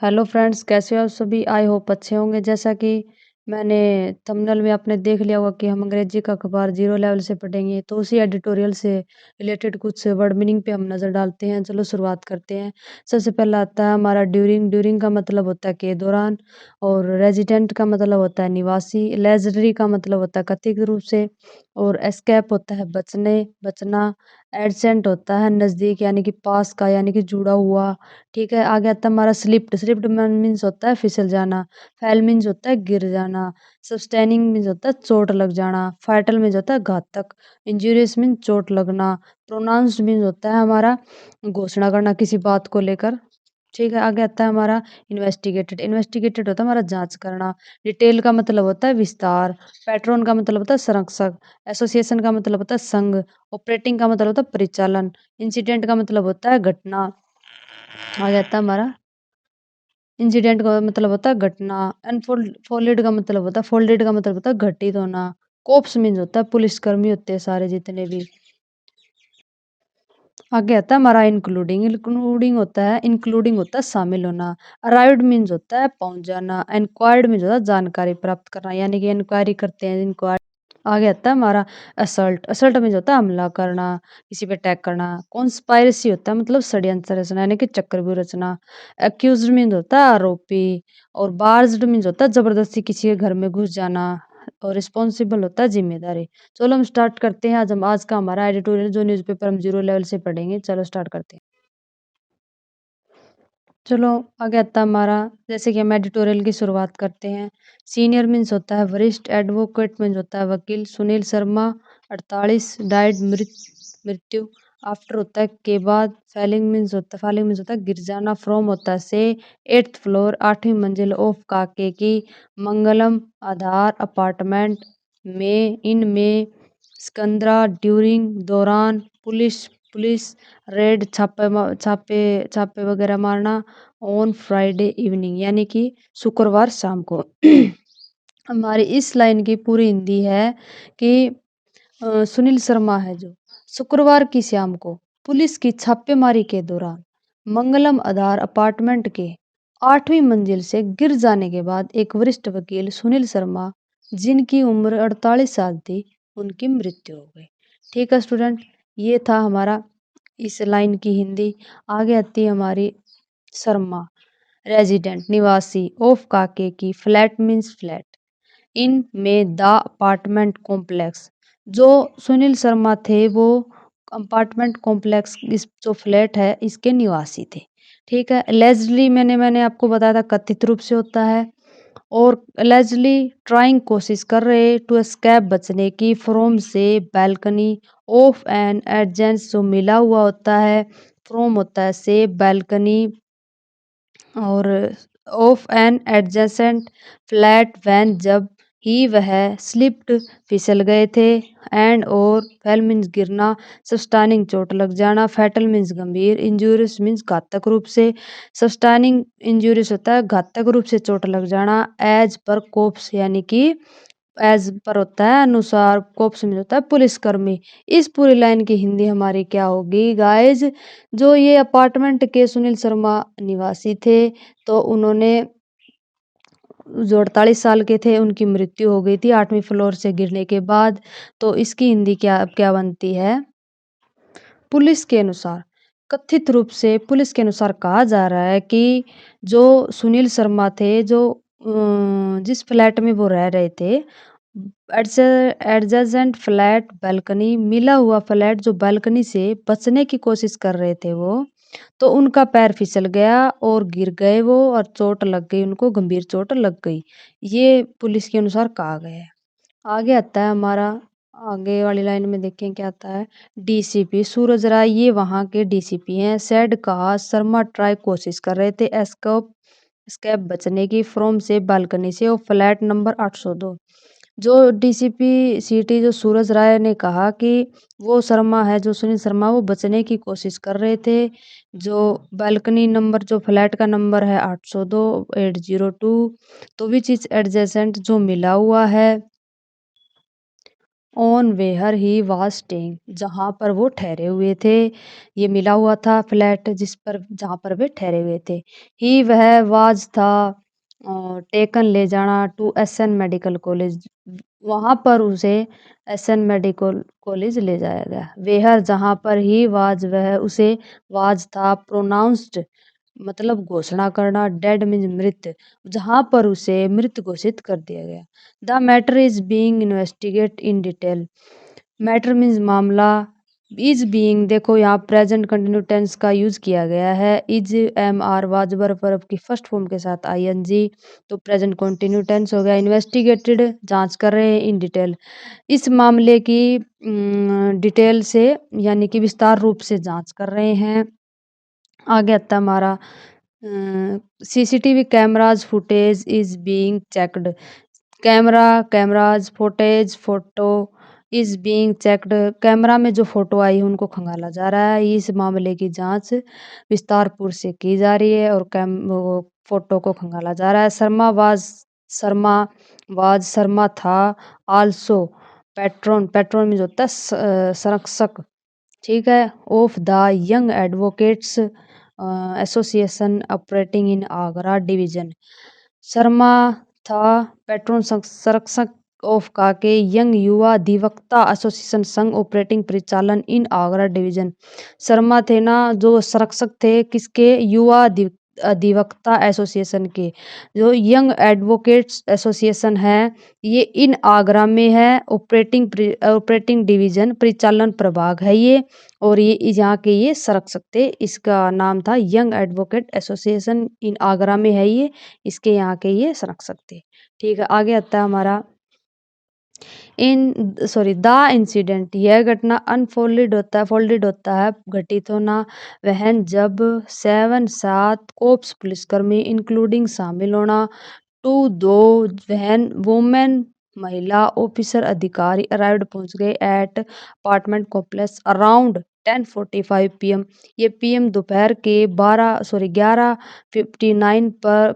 Hello friends, कैसे हो आप सभी? आई होप अच्छे होंगे। जैसा कि मैंने थंबनेल में आपने देख लिया होगा कि हम अंग्रेजी का अखबार जीरो लेवल से पढ़ेंगे, तो उसी एडिटोरियल से रिलेटेड कुछ वर्ड मीनिंग पे हम नज़र डालते हैं। चलो शुरुआत करते हैं। सबसे पहला आता है हमारा ड्यूरिंग। ड्यूरिंग का मतलब होता है के दौरान, और रेजिडेंट का मतलब होता है निवासी। लेजरी का मतलब होता है कथित रूप से, और एस्केप होता है बचने, बचना। एडसेंट होता है नज़दीक यानी कि पास का, यानी कि जुड़ा हुआ। ठीक है, आगे आता है हमारा स्लिप्ड। स्लिप्ड मीन्स होता है फिसल जाना। फेल मीन्स होता है गिर जाना। सस्टेनिंग मीन्स होता है चोट लग जाना। फाइटल मीन्स होता है घातक। इंजूरियस मीन्स चोट लगना। प्रोनाउंस्ड मीन्स होता है हमारा घोषणा करना किसी बात को लेकर। ठीक है, आगे आता है हमारा इन्वेस्टिगेटेड। इन्वेस्टिगेटेड होता है हमारा जांच करना। डिटेल का मतलब होता है विस्तार। पैट्रन का मतलब होता है संरक्षक। एसोसिएशन का मतलब होता है संघ। ऑपरेटिंग का मतलब होता है परिचालन। इंसिडेंट का मतलब होता है घटना। आ जाता है हमारा इंसिडेंट का मतलब होता है घटना। फोल्डेड का मतलब होता है, फोल्डेड का मतलब होता है घटित होना। कोप्स मीन्स होता है पुलिसकर्मी होते हैं सारे जितने भी। आगे आता है हमारा इंक्लूडिंग। इंक्लूडिंग होता है शामिल होना। अराइव्ड मीन्स होता है पहुंच जाना। इंक्वायर्ड मीन्स होता है जानकारी प्राप्त करना, यानी कि इंक्वायरी करते हैं इंक्वायर। आगे आता है हमारा असल्ट। असल्ट मीन्स होता है हमला करना, किसी पे अटैक करना। कॉन्स्पायरेसी होता है मतलब षड्यंत्र रचना, यानी कि चक्रव्यूह रचना। एक्यूज्ड मीन्स होता है आरोपी। और बार्ज्ड मीन्स होता है जबरदस्ती किसी के घर में घुस जाना। और रिस्पॉन्सिबल होता है जिम्मेदारी। चलो हम स्टार्ट करते हैं। आज का हमारा एडिटोरियल जो न्यूज़पेपर हम जीरो लेवल से पढ़ेंगे। चलो स्टार्ट करते हैं। चलो आगे आता है हमारा, जैसे कि हम एडिटोरियल की शुरुआत करते हैं। सीनियर मीन्स होता है वरिष्ठ। एडवोकेट मीन्स होता है वकील। सुनील शर्मा 48 डाइड मृत्यु। आफ्टर होता है के बाद। फैलिंग मीन्स होता है गिर जाना। फ्रॉम होता है से। एट्थ फ्लोर 8वीं मंजिल। ऑफ काके की। मंगलम आधार अपार्टमेंट। में इन में। सिकंदरा ड्यूरिंग दौरान। Police police. रेड छापे छापे वगैरह मारना। ऑन फ्राइडे इवनिंग, यानी कि शुक्रवार शाम को। हमारी इस लाइन की पूरी हिंदी है कि सुनील शर्मा है जो शुक्रवार की शाम को पुलिस की छापेमारी के दौरान मंगलम आधार अपार्टमेंट के 8वीं मंजिल से गिर जाने के बाद एक वरिष्ठ वकील सुनील शर्मा, जिनकी उम्र 48 साल थी, उनकी मृत्यु हो गई। ठीक है स्टूडेंट, ये था हमारा इस लाइन की हिंदी। आगे आती है हमारी शर्मा। रेजिडेंट निवासी। ऑफ काके की। Flat means flat. इन में द अपार्टमेंट कॉम्प्लेक्स। जो सुनील शर्मा थे वो अपार्टमेंट कॉम्प्लेक्स, इस जो फ्लैट है इसके निवासी थे। ठीक है, एलिजिडली मैंने आपको बताया था कथित रूप से होता है। और एलिजिडली ट्राइंग कोशिश कर रहे टू एस्केप बचने की। फ्रॉम से बैल्कनी। ऑफ एन एडजेंस जो मिला हुआ होता है। फ्रॉम होता है से बैल्कनी। और of an adjacent flat when जब ही वह स्लिप्ड फिसल गए थे। एंड और फेल मीन्स गिरना। सस्टानिंग चोट लग जाना। फैटल मीन्स गंभीर। इंजूरियस मीन्स घातक रूप से। सस्टानिंग इंजूरियस होता है घातक रूप से चोट लग जाना। एज पर कोप्स, यानी कि एज पर होता है अनुसार। कोप्स में होता है पुलिसकर्मी। इस पूरी लाइन की हिंदी हमारी क्या होगी गाइज? जो ये अपार्टमेंट के सुनील शर्मा निवासी थे, तो उन्होंने जो 48 साल के थे उनकी मृत्यु हो गई थी 8वीं फ्लोर से गिरने के बाद। तो इसकी हिंदी क्या क्या बनती है? पुलिस के अनुसार, कथित रूप से पुलिस के अनुसार कहा जा रहा है कि जो सुनील शर्मा थे, जो जिस फ्लैट में वो रह रहे थे, एडजेसेंट फ्लैट बालकनी, मिला हुआ फ्लैट, जो बालकनी से बचने की कोशिश कर रहे थे वो, तो उनका पैर फिसल गया और गिर गए वो, और चोट लग गई, उनको गंभीर चोट लग गई। ये पुलिस के अनुसार कहा गया है। आगे आता है हमारा, आगे वाली लाइन में देखें क्या आता है। डीसीपी सूरज राय, ये वहाँ के डीसीपी हैं। सेड कहा शर्मा ट्राई कोशिश कर रहे थे एस्केप एस्केप बचने की। फ्रॉम से बालकनी से, और फ्लैट नंबर 802। जो डीसीपी सिटी जो सूरज राय ने कहा कि वो शर्मा है, जो सुनील शर्मा, वो बचने की कोशिश कर रहे थे। जो बालकनी नंबर, जो फ्लैट का नंबर है 802 802, तो विच इज एडजेसेंट, जो मिला हुआ है। On where he was staying, जहाँ पर वो ठहरे हुए थे। ये मिला हुआ था फ्लैट जिस पर जहाँ पर वे ठहरे हुए थे। ही वह वाज था टेकन ले जाना टू एसएन मेडिकल कॉलेज, वहाँ पर उसे एसएन मेडिकल कॉलेज ले जाया गया। वेहर जहाँ पर ही वाज वह उसे वाज था प्रोनाउंस्ड मतलब घोषणा करना, डेड मीन्स मृत, जहाँ पर उसे मृत घोषित कर दिया गया। The matter is being investigate in detail, matter means मामला, इज बीइंग देखो यहाँ प्रेजेंट कंटिन्यू टेंस का यूज किया गया है। इज एम आर वाजबर वर्ब की फर्स्ट फॉर्म के साथ आईएनजी, तो प्रेजेंट कंटिन्यू टेंस हो गया। इन्वेस्टिगेटेड जांच कर रहे हैं, इन डिटेल इस मामले की डिटेल से यानी कि विस्तार रूप से जांच कर रहे हैं। आगे आता है हमारा CCTV cameras footage is being checked, cameras footage photo is being checked, camera में जो फोटो आई है उनको खंगाला जा रहा है। इस मामले की जांच विस्तारपुर से की जा रही है और वो फोटो को खंगाला जा रहा है। शर्मा शर्मा था। आल्सो पेट्रोन में जो होता है संरक्षक, ठीक है, of the young advocates association operating in Agra division. Sharma था पेट्रोन संरक्षक ऑफ का के यंग युवा अधिवक्ता एसोसिएशन संघ ऑपरेटिंग परिचालन इन आगरा डिवीजन। शर्मा थे ना जो संरक्षक थे किसके, युवा अधिवक्ता एसोसिएशन के, जो यंग एडवोकेट्स एसोसिएशन है ये इन आगरा में है। ऑपरेटिंग डिवीजन परिचालन प्रभाग है ये, और ये यहाँ के ये संरक्षक थे, इसका नाम था young advocate association in Agra में है ये, इसके यहाँ के ये संरक्षक थे। ठीक है, आगे आता है हमारा द इंसिडेंट, यह घटना फोल्डेड होता है घटित होना, वहन जब 7 कोप्स पुलिसकर्मी इंक्लूडिंग शामिल होना, टू दो वहन वुमेन महिला ऑफिसर अधिकारी अराइव्ड पहुंच गए at apartment complex around 10:45 PM, ये PM दोपहर के 11:59 पर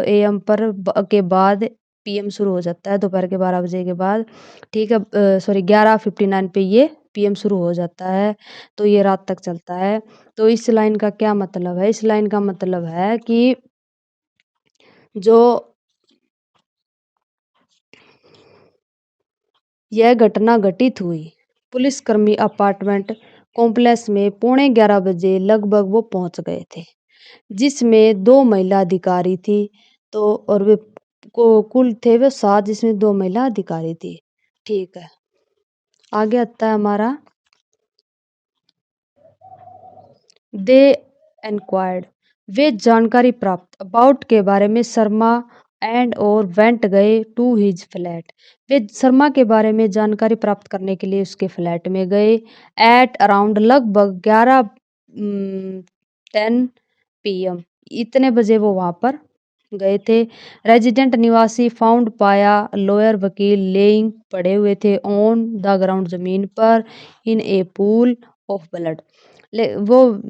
AM पर के बाद PM शुरू हो जाता है, दोपहर के 12 बजे के बाद, ठीक है, सॉरी 11:59 पे ये PM शुरू हो जाता है, तो ये रात तक चलता है। तो इस लाइन का क्या मतलब है, इस लाइन का मतलब है कि जो यह घटना घटित हुई, पुलिसकर्मी अपार्टमेंट कॉम्प्लेक्स में 11:45 बजे लगभग वो पहुंच गए थे, जिसमें 2 महिला अधिकारी थी, तो और वे कुल थे वे 7, जिसमें 2 महिला अधिकारी थी। ठीक है, आगे आता है हमारा दे एनक्वायर्ड, वे जानकारी प्राप्त अबाउट के बारे में शर्मा एंड और वेंट गए टू हिज फ्लैट, वे शर्मा के बारे में जानकारी प्राप्त करने के लिए उसके फ्लैट में गए। एट अराउंड लगभग 10 PM इतने बजे वो वहाँ पर गए थे। रेजिडेंट निवासी फाउंड पाया लॉयर वकील लेइंग पड़े हुए थे ऑन द ग्राउंड जमीन पर इन ए पूल ऑफ ब्लड, वो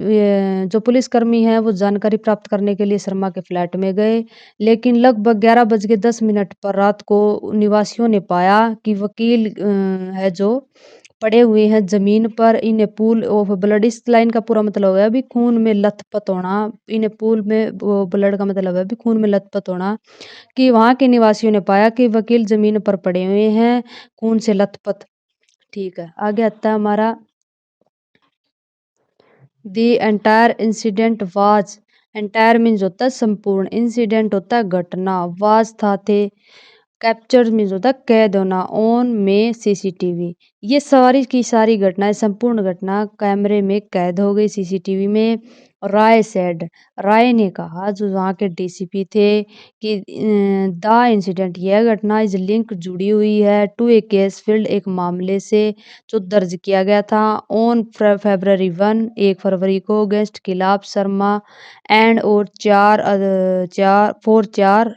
जो पुलिसकर्मी हैं वो जानकारी प्राप्त करने के लिए शर्मा के फ्लैट में गए, लेकिन लगभग 11:10 पर रात को निवासियों ने पाया कि वकील है जो पड़े हुए हैं जमीन पर इन पूल ऑफ ब्लड, इस लाइन का पूरा मतलब है अभी खून में लथपथ होना, इन पूल में वो ब्लड का मतलब है अभी खून में लथपथ होना, कि वहां के निवासियों ने पाया कि वकील जमीन पर पड़े हुए हैं खून से लथपथ। ठीक है, आगे आता है हमारा the entire incident was, entire means होता है संपूर्ण, इंसिडेंट होता है घटना, वाज था थे, कैप्चर मीन्स होता है कैद होना, ऑन में सीसीटीवी, ये सारी की सारी घटनाएं संपूर्ण घटना कैमरे में कैद हो गई सीसीटीवी में। राय सेड, राय ने कहा जो वहाँ के डीसीपी थे कि द इंसिडेंट यह घटना इज लिंक जुड़ी हुई है टू ए केस फील्ड एक मामले से जो दर्ज किया गया था ऑन February 1 1 फरवरी को गेस्ट खिलाफ शर्मा एंड और चार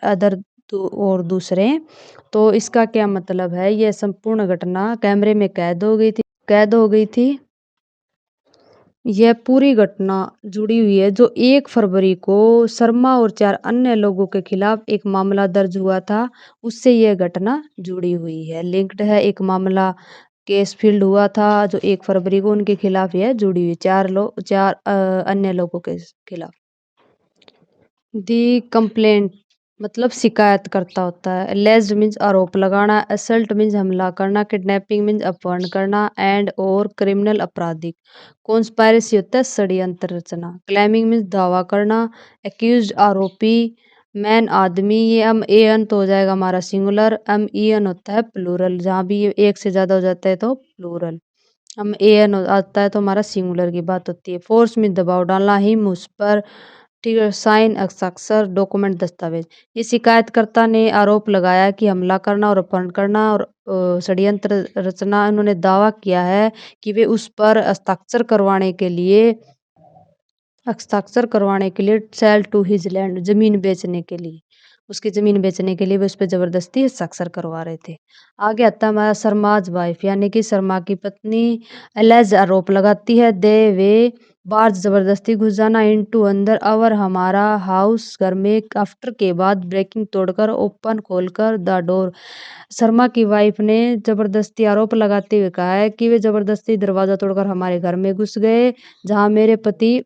अदर और दूसरे। तो इसका क्या मतलब है, यह संपूर्ण घटना कैमरे में कैद हो गई थी यह पूरी घटना जुड़ी हुई है जो 1 फरवरी को शर्मा और 4 अन्य लोगों के खिलाफ एक मामला दर्ज हुआ था, उससे यह घटना जुड़ी हुई है, लिंक्ड है। एक मामला केस फील्ड हुआ था जो 1 फरवरी को उनके खिलाफ यह जुड़ी हुई 4 अन्य लोगों के खिलाफ। दी कंप्लेंट मतलब शिकायत करता होता है। एलिज्ड मीन्स आरोप लगाना, असल्ट मीन्स हमला करना, किडनैपिंग मीन्स अपहरण करना, एंड और क्रिमिनल आपराधिक। कॉन्स्पायरेसी होता है षड्यंत्र रचना। क्लेमिंग मीन्स दावा करना, एक्यूज्ड आरोपी, मैन आदमी, ये ए अन तो हो जाएगा हमारा सिंगुलर, ई एन होता है प्लूरल, जहाँ भी ये एक से ज्यादा हो जाता है तो प्लूरल। ए एन आता है तो हमारा सिंगुलर की बात होती है। फोर्स में दबाव डालना, हिम उस पर, ठीक है, साइन हस्ताक्षर, डॉक्यूमेंट दस्तावेज। ये शिकायतकर्ता ने आरोप लगाया कि हमला करना और अपहरण करना और षड्यंत्र रचना, उन्होंने दावा किया है कि वे उस पर हस्ताक्षर करवाने के लिए सेल टू हिज लैंड, जमीन बेचने के लिए, उसकी जमीन बेचने के लिए वे उस पर जबरदस्ती हस्ताक्षर करवा रहे थे। आगे आता है हमारा शर्माज वाइफ यानी कि शर्मा की पत्नी एलेज आरोप लगाती है दे वे बार्ज जबरदस्ती घुस जाना इनटू अंदर अवर हमारा हाउस घर में आफ्टर के बाद ब्रेकिंग तोड़कर ओपन खोलकर द डोर। शर्मा की वाइफ ने जबरदस्ती आरोप लगाते हुए कहा है कि वे जबरदस्ती दरवाजा तोड़कर हमारे घर में घुस गए जहां मेरे पति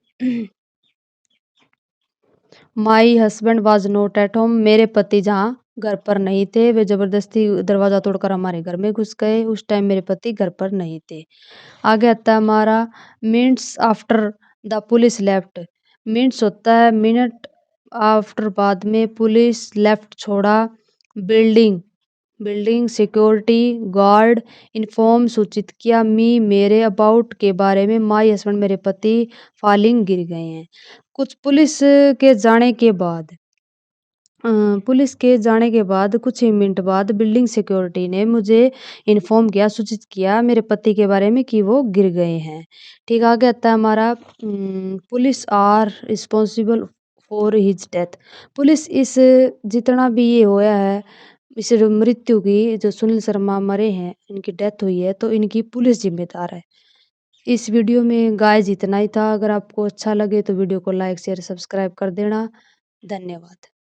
my husband was not at home, मेरे पति जहाँ घर पर नहीं थे, वे जबरदस्ती दरवाजा तोड़कर हमारे घर में घुस गए, उस टाइम मेरे पति घर पर नहीं थे। आगे आता है हमारा minutes after the police left. Minutes होता है मिनट, आफ्टर बाद में, पुलिस लेफ्ट छोड़ा, building building security guard, inform सूचित किया, मी मेरे, अबाउट के बारे में, माई हस्बैंड मेरे पति, फॉलिंग गिर गए हैं। कुछ के जाने के बाद पुलिस के जाने के बाद कुछ ही मिनट बाद बिल्डिंग सिक्योरिटी ने मुझे इन्फॉर्म किया, सूचित किया मेरे पति के बारे में कि वो गिर गए हैं। ठीक, आगे आता है हमारा police are responsible for his death. Police इस जितना भी ये होया है, इस जो मृत्यु की, जो सुनील शर्मा मरे हैं, इनकी डेथ हुई है, तो इनकी पुलिस जिम्मेदार है। इस वीडियो में गाइस इतना ही था। अगर आपको अच्छा लगे तो वीडियो को लाइक शेयर सब्सक्राइब कर देना। धन्यवाद।